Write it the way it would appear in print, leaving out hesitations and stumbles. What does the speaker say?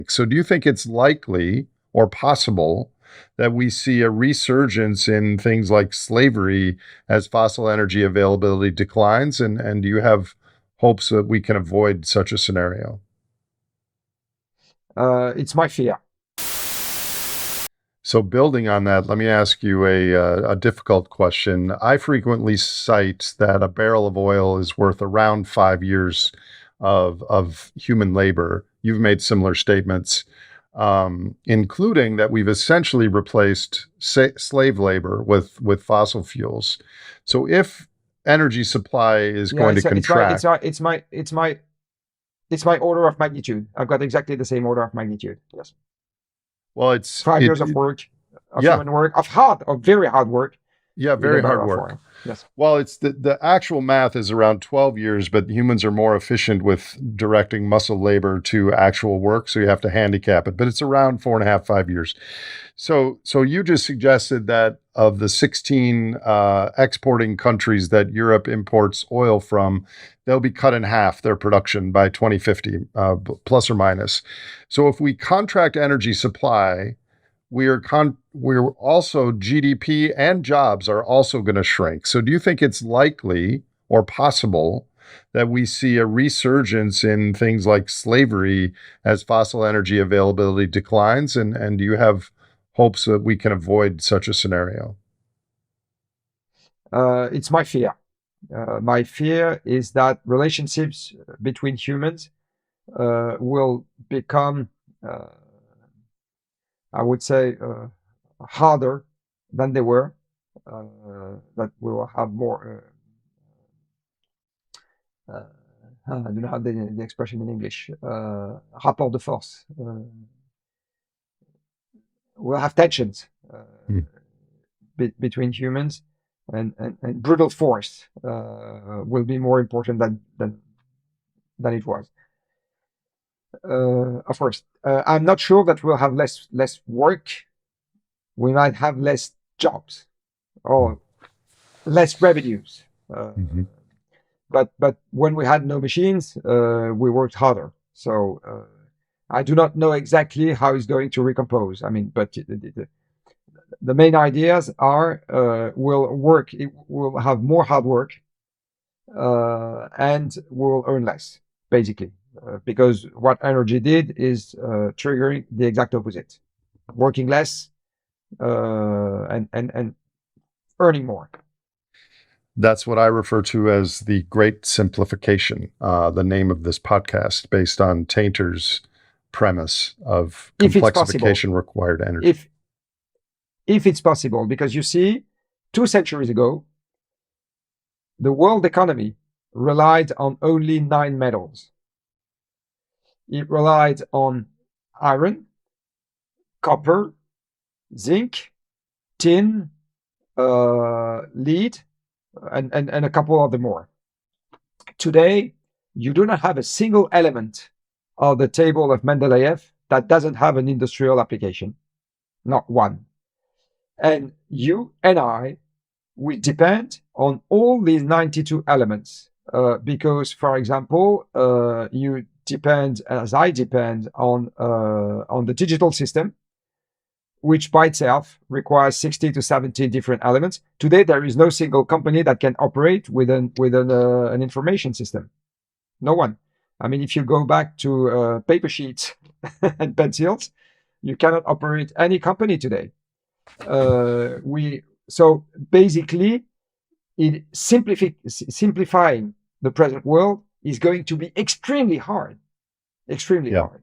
So do you think it's likely or possible that we see a resurgence in things like slavery as fossil energy availability declines? And do you have hopes that we can avoid such a scenario? It's my fear. So building on that, let me ask you a difficult question. I frequently cite that a barrel of oil is worth around 5 years of human labor. You've made similar statements, including that we've essentially replaced slave labor with fossil fuels. So if energy supply is Yeah, going to contract, it's my order of magnitude. I've got exactly the same order of magnitude. Yes. well, 5 years of work, of yeah, human work, of very hard work, yeah, with a very hard barrel of work. oil. Yes. Well, it's the actual math is around 12 years, but humans are more efficient with directing muscle labor to actual work, so you have to handicap it. But it's around 4.5, 5 years. So you just suggested that of the 16 exporting countries that Europe imports oil from, they'll be cut in half their production by 2050, plus or minus. So if we contract energy supply, we're also GDP and jobs are also going to shrink. So do you think it's likely or possible that we see a resurgence in things like slavery as fossil energy availability declines? And do you have hopes that we can avoid such a scenario? It's my fear. My fear is that relationships between humans will become, I would say, harder than they were. That we will have more. I don't know how the expression in English. Rapport de force. We'll have tensions Hmm. between humans, and brutal force will be more important than it was. Of course, I'm not sure that we'll have less work. We might have less jobs or less revenues. Mhm. But when we had no machines, we worked harder. So I do not know exactly how it's going to recompose. I mean, but the main ideas are we'll have more hard work, and we'll earn less, basically, because what energy did is triggering the exact opposite, working less, and earning more. That's what I refer to as the Great Simplification, the name of this podcast, based on Tainter's premise of If it's possible, complexification required energy. if if it's possible, because you see, 2 centuries ago, the world economy relied on only 9 metals. It relied on iron, copper, zinc, tin, lead, and a couple other more. Today, you do not have a single element of the table of Mendeleev that doesn't have an industrial application. Not one. And you and I, we depend on all these 92 elements, because, for example, you depend, as I depend, on the digital system, which by itself requires 60 to 70 different elements. Today, there is no single company that can operate with an information system. No one. I mean, if you go back to paper sheets and pencils, you cannot operate any company today. So basically, simplifying the present world is going to be extremely hard, extremely Yeah. hard.